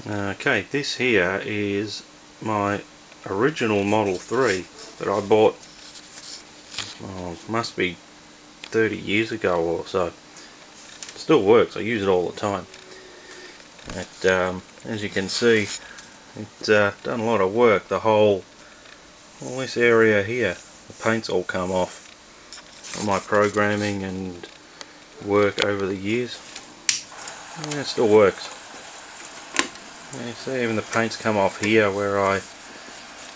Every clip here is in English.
Okay, this here is my original Model 3 that I bought, must be 30 years ago or so. It still works, I use it all the time. As you can see, it's done a lot of work. All this area here, the paint's all come off. All my programming and work over the years. Yeah, it still works. You see, even the paint's come off here where I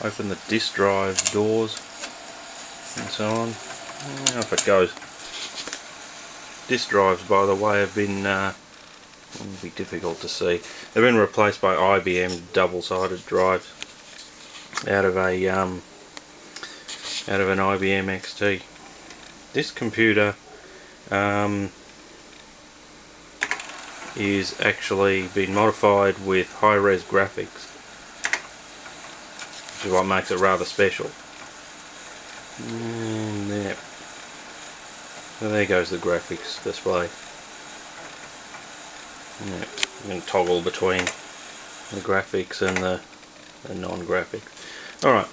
open the disk drive doors and so on. Off it goes. Disk drives, by the way, have been it'll be difficult to see. They've been replaced by IBM double-sided drives out of an IBM XT. This computer is actually been modified with high-res graphics, which is what makes it rather special. And there. So there goes the graphics display. Yeah, you can toggle between the graphics and the non-graphics. Alright,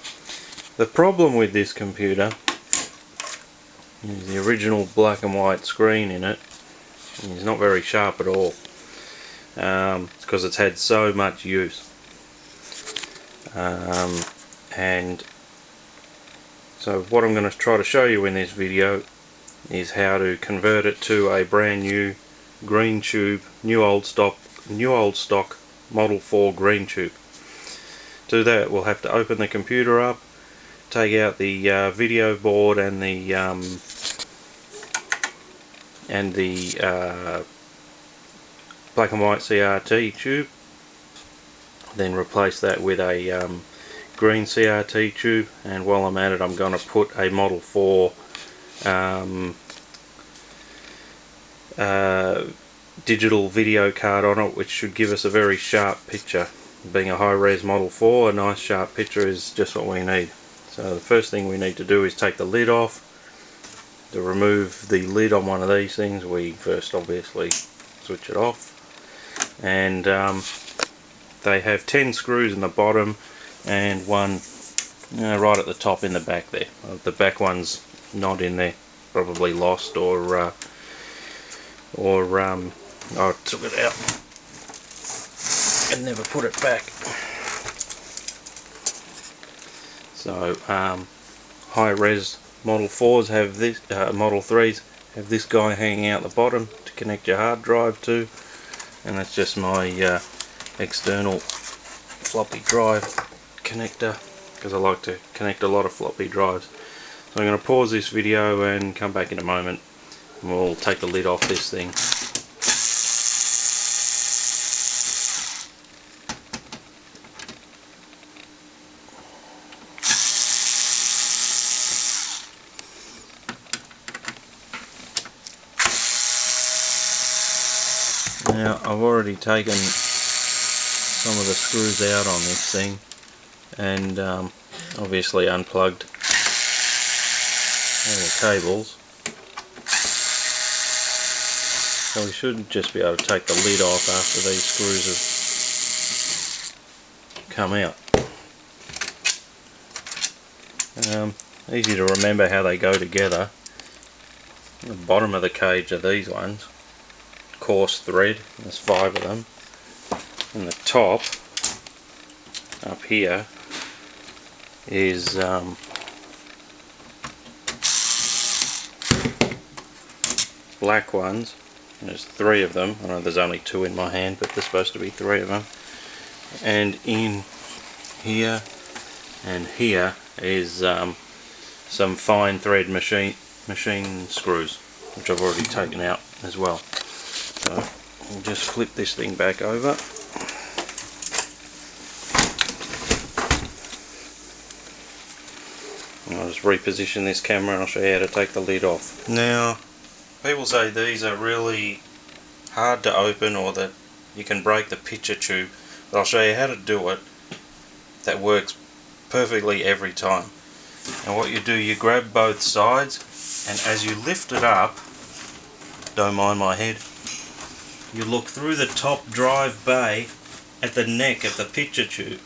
the problem with this computer is the original black and white screen in it is not very sharp at all. It's because it's had so much use. And so what I'm going to try to show you in this video is how to convert it to a brand new green tube, new old stock Model 4 green tube. To do that, we'll have to open the computer up, take out the video board and the black and white CRT tube, then replace that with a green CRT tube, and while I'm at it I'm going to put a Model 4 digital video card on it, which should give us a very sharp picture. Being a high-res Model 4, a nice sharp picture is just what we need. So the first thing we need to do is take the lid off. To remove the lid on one of these things, we first obviously switch it off, and they have 10 screws in the bottom and one right at the top in the back there. The back one's not in there, probably lost or I took it out and never put it back. So high-res Model 4s have this, Model 3s have this guy hanging out the bottom to connect your hard drive to, and that's just my external floppy drive connector, because I like to connect a lot of floppy drives. So I'm going to pause this video and come back in a moment, and we'll take the lid off this thing. Now I've already taken some of the screws out on this thing and obviously unplugged all the cables. So we should just be able to take the lid off after these screws have come out. Easy to remember how they go together. The bottom of the cage are these ones, coarse thread, there's 5 of them, and the top up here is black ones, and there's 3 of them. I know there's only 2 in my hand, but there's supposed to be 3 of them, and in here and here is some fine thread machine screws, which I've already taken out as well. So we'll just flip this thing back over. And I'll just reposition this camera and I'll show you how to take the lid off. Now, people say these are really hard to open, or that you can break the picture tube, but I'll show you how to do it. That works perfectly every time. And what you do, you grab both sides, and as you lift it up, don't mind my head, you look through the top drive bay at the neck of the picture tube,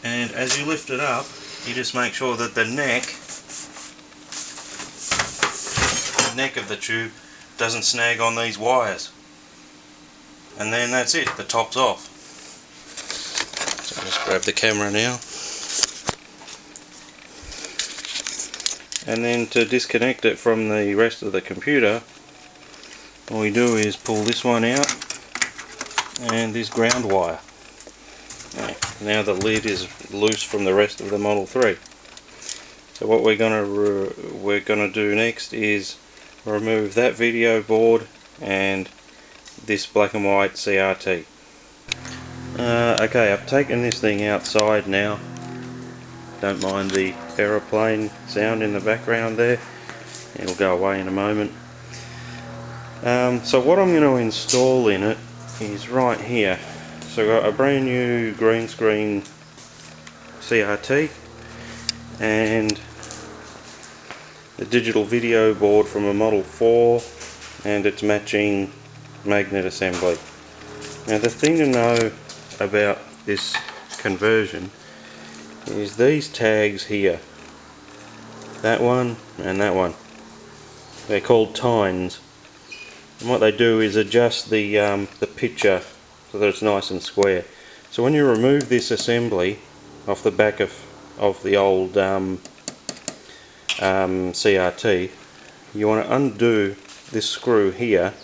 and as you lift it up, you just make sure that the neck of the tube doesn't snag on these wires, and then that's it, the top's off. So I'll just grab the camera now, and then to disconnect it from the rest of the computer, all we do is pull this one out and this ground wire. Now the lid is loose from the rest of the Model 3. So what we're gonna do next is remove that video board and this black and white CRT. Okay, I've taken this thing outside now. Don't mind the aeroplane sound in the background there. It'll go away in a moment. So what I'm going to install in it is right here. So I've got a brand new green screen CRT and the digital video board from a Model 4 and its matching magnet assembly. Now the thing to know about this conversion is these tags here, that one and that one, they're called tines, and what they do is adjust the picture so that it's nice and square. So when you remove this assembly off the back of the old CRT, you want to undo this screw here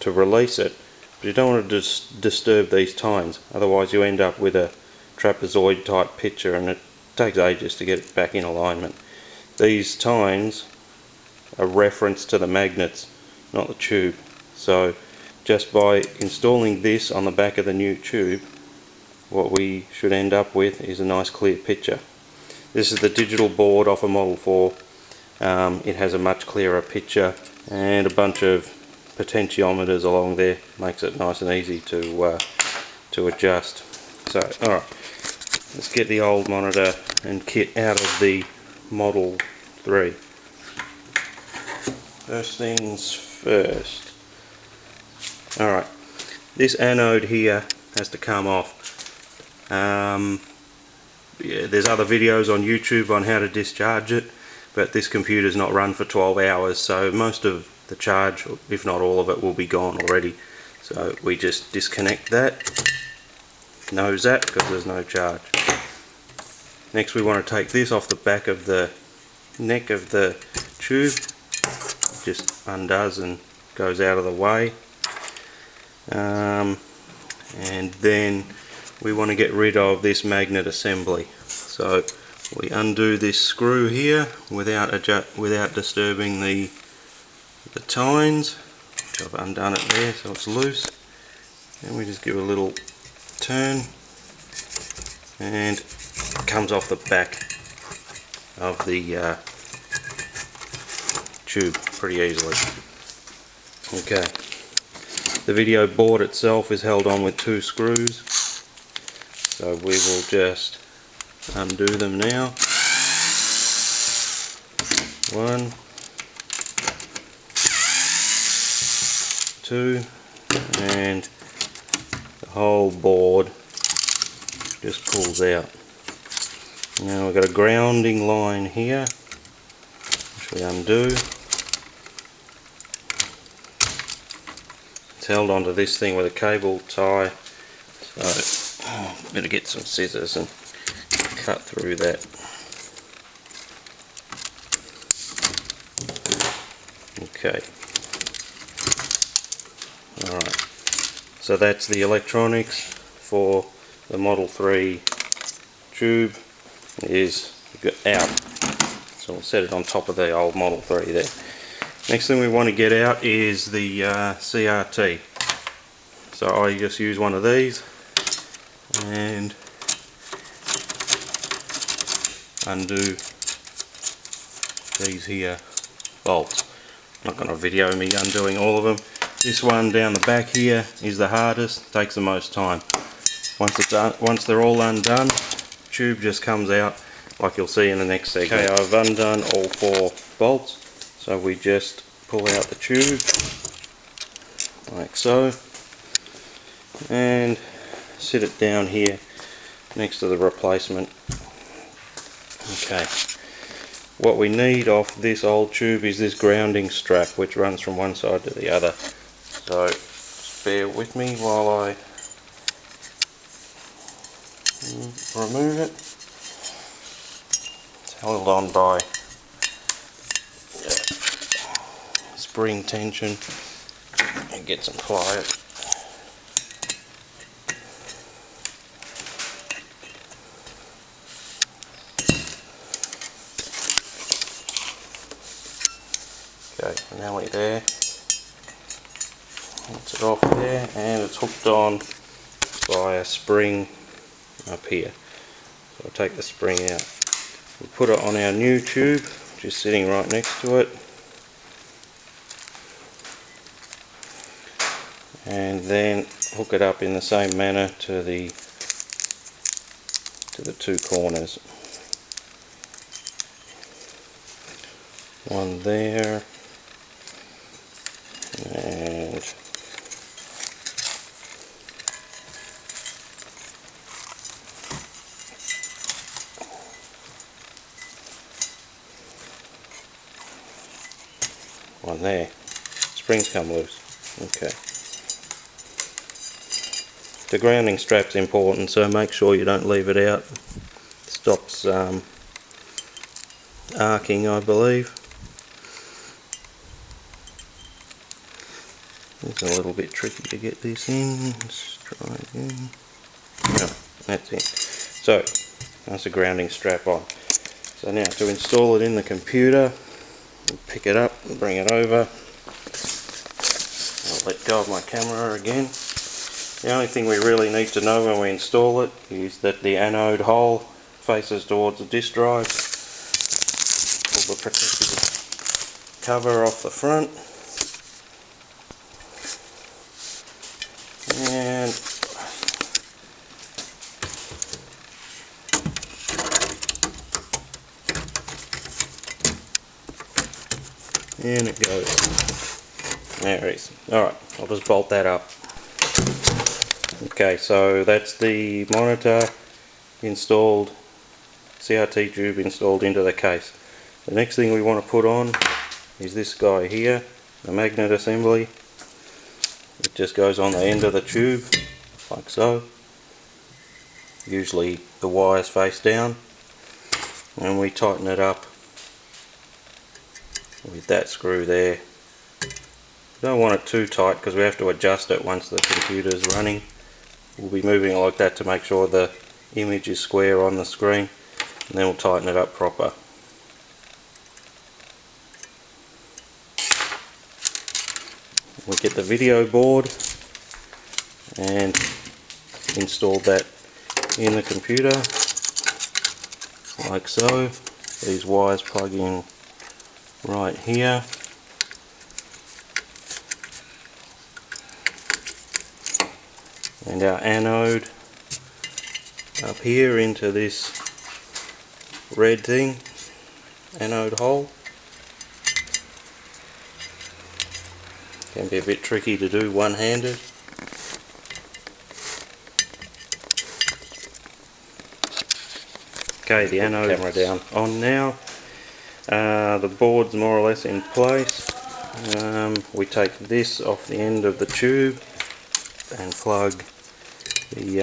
to release it, but you don't want to disturb these tines, otherwise you end up with a trapezoid type picture and it takes ages to get it back in alignment. These tines are reference to the magnets, not the tube. So just by installing this on the back of the new tube, what we should end up with is a nice clear picture. This is the digital board off a Model 4. It has a much clearer picture and a bunch of potentiometers along there, makes it nice and easy to adjust. So alright, let's get the old monitor and kit out of the Model 3. First things first. Alright, this anode here has to come off. Yeah, there's other videos on YouTube on how to discharge it, but this computer's not run for 12 hours, so most of the charge, if not all of it, will be gone already. So we just disconnect that, no zap because there's no charge. Next we want to take this off the back of the neck of the tube. It just undoes and goes out of the way. And then we want to get rid of this magnet assembly. So we undo this screw here without disturbing the tines, which I've undone it there so it's loose, and we just give a little turn and it comes off the back of the tube pretty easily. Okay, the video board itself is held on with 2 screws, so we will just undo them now. 1, 2, and the whole board just pulls out. Now we've got a grounding line here, which we undo. It's held onto this thing with a cable tie, so better get some scissors and cut through that. Okay. Alright, so that's the electronics for the Model 3 tube is out. So we'll set it on top of the old Model 3 there. Next thing we want to get out is the CRT. So I just use one of these and undo these here bolts. I'm not going to video me undoing all of them. This one down the back here is the hardest, takes the most time. Once they're all undone, the tube just comes out like you'll see in the next segment. Okay, I've undone all 4 bolts, so we just pull out the tube like so, and sit it down here next to the replacement. Okay, what we need off this old tube is this grounding strap which runs from one side to the other. So just bear with me while I remove it. It's held on by spring tension and get some pliers. Okay, finale there. That's it off there, and it's hooked on by a spring up here. So I take the spring out. We put it on our new tube, which is sitting right next to it, and then hook it up in the same manner to the two corners. One there, and one there. Springs come loose. Okay. The grounding strap's important, so make sure you don't leave it out. It stops arcing, I believe. It's a little bit tricky to get this in. Let's try again. No, that's it. So that's a grounding strap on. So now to install it in the computer, we'll pick it up and bring it over. I'll let go of my camera again. The only thing we really need to know when we install it is that the anode hole faces towards the disk drive. Pull the protective cover off the front. And it goes. There it is. Alright, I'll just bolt that up. Okay, so that's the monitor installed, CRT tube installed into the case. The next thing we want to put on is this guy here, the magnet assembly. It just goes on the end of the tube, like so. Usually the wires face down, and we tighten it up with that screw there. Don't want it too tight because we have to adjust it once the computer's running. We'll be moving it like that to make sure the image is square on the screen, and then we'll tighten it up proper. We get the video board and install that in the computer like so. These wires plug in right here. And our anode up here into this red thing, anode hole. Can be a bit tricky to do one-handed. Okay, the anode camera down on now. The board's more or less in place. We take this off the end of the tube and plug the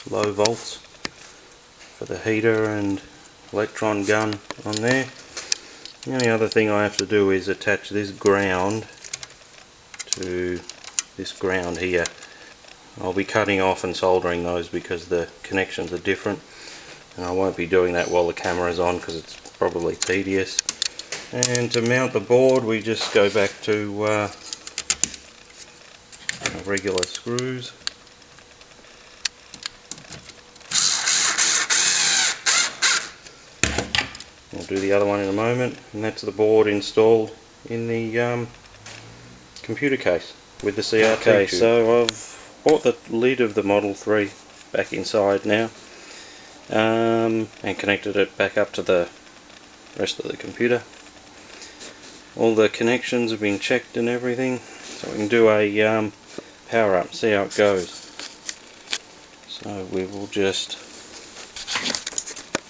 low volts for the heater and electron gun on there. The only other thing I have to do is attach this ground to this ground here. I'll be cutting off and soldering those because the connections are different, and I won't be doing that while the camera is on because it's probably tedious. And to mount the board we just go back to regular screws. We'll do the other one in a moment, and that's the board installed in the computer case with the CRT. Okay, so I've brought the lid of the Model 3 back inside now, and connected it back up to the rest of the computer. All the connections have been checked and everything, so we can do a power up, see how it goes. So we will just,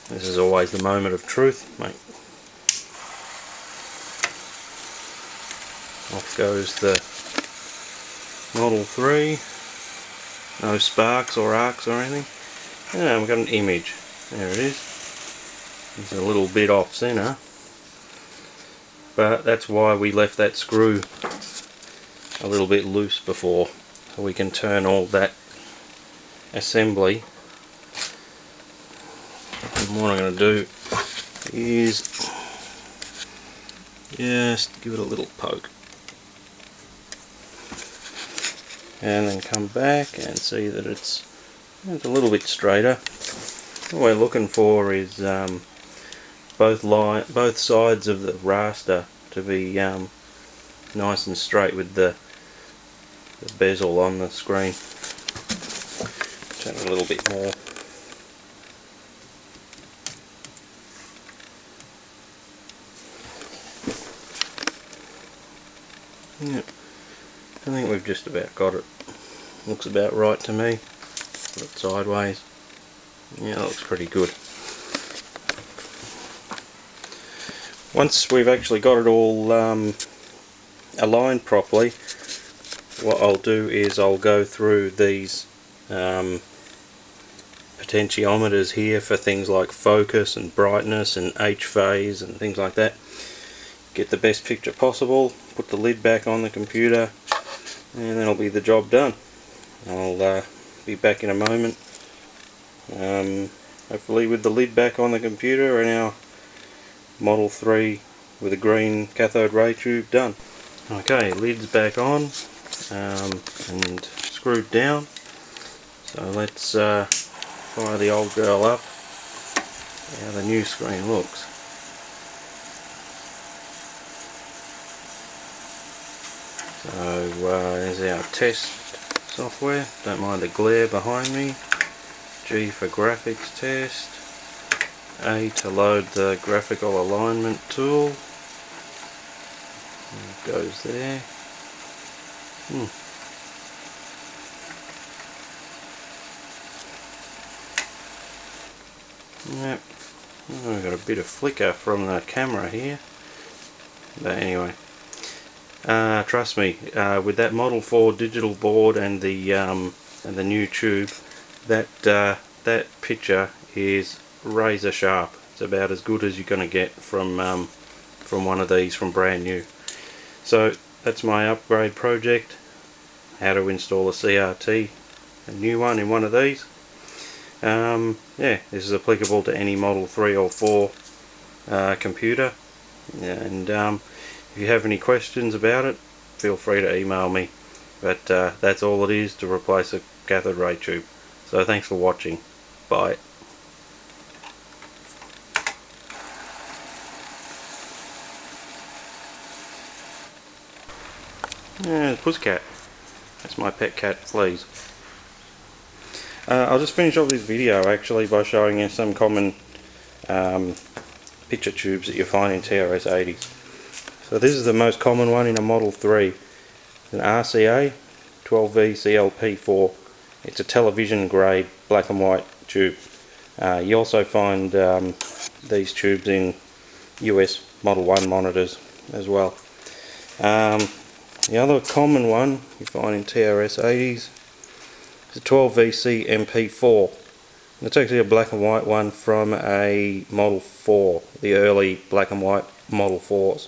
this is always the moment of truth, mate. Off goes the Model 3, no sparks or arcs or anything. Yeah, we've got an image, there it is. It's a little bit off center, but that's why we left that screw a little bit loose before, so we can turn all that assembly. And what I'm going to do is just give it a little poke and then come back and see that it's a little bit straighter. What we're looking for is both sides of the raster to be nice and straight with the bezel on the screen. Turn it a little bit more. Yep, I think we've just about got it. Looks about right to me. Put it sideways. Yeah, that looks pretty good. Once we've actually got it all aligned properly, what I'll do is I'll go through these potentiometers here for things like focus and brightness and H phase and things like that. Get the best picture possible, put the lid back on the computer, and that'll be the job done. I'll be back in a moment, hopefully with the lid back on the computer and our Model 3 with a green cathode ray tube done. Okay, lid's back on and screwed down, so let's fire the old girl up, see how the new screen looks. So there's our test software, don't mind the glare behind me. G for graphics test, A to load the graphical alignment tool, it goes there. Yep, we've got a bit of flicker from the camera here, but anyway. Trust me, with that Model 4 digital board and the new tube, that picture is razor sharp. It's about as good as you're going to get from one of these from brand new. So that's my upgrade project. How to install a CRT, a new one in one of these. Yeah, this is applicable to any Model 3 or 4 computer. And if you have any questions about it, feel free to email me. But that's all it is, to replace a cathode ray tube. So thanks for watching. Bye. Yeah, Pussycat. That's my pet cat, please. I'll just finish off this video actually by showing you some common picture tubes that you find in TRS-80s. So this is the most common one in a Model 3. An RCA 12V CLP4. It's a television grade black and white tube. You also find these tubes in US Model 1 monitors as well. The other common one you find in TRS-80s is a 12VC MP4. It's actually a black and white one from a Model 4, the early black and white Model 4s.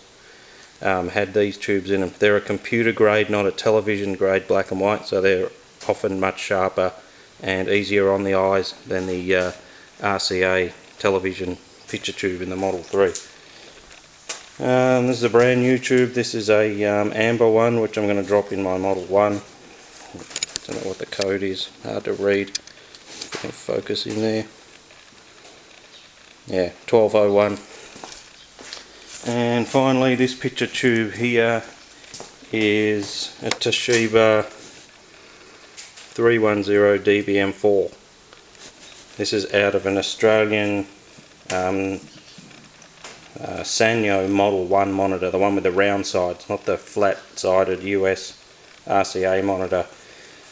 Had these tubes in them. They're a computer grade, not a television grade black and white, so they're often much sharper and easier on the eyes than the RCA television picture tube in the Model 3. This is a brand new tube. This is a amber one, which I'm going to drop in my Model 1. Don't know what the code is, hard to read. Focus in there. Yeah, 1201. And finally, this picture tube here is a Toshiba 310 DBM4. This is out of an Australian Sanyo Model 1 monitor, the one with the round sides, not the flat-sided US RCA monitor.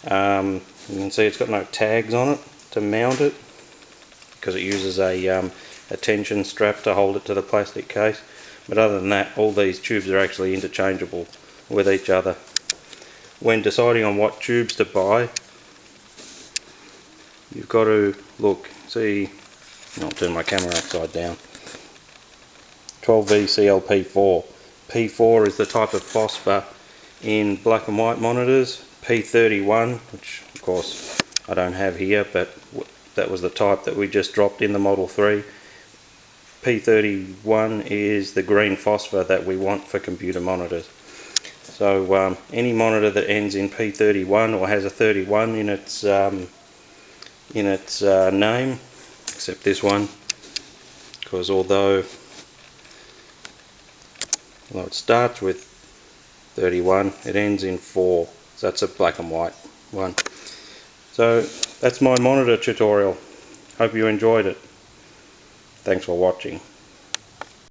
You can see it's got no tags on it. to mount it, because it uses a tension strap to hold it to the plastic case. But other than that, all these tubes are actually interchangeable with each other. When deciding on what tubes to buy, you've got to look, see, I'll turn my camera upside down. 12V CLP4. P4 is the type of phosphor in black and white monitors. P31, which of course I don't have here, but that was the type that we just dropped in the Model 3. P31 is the green phosphor that we want for computer monitors. So any monitor that ends in P31 or has a 31 in its name, except this one, because although it starts with 31, it ends in 4, so that's a black and white one. So that's my monitor tutorial. Hope you enjoyed it. Thanks for watching.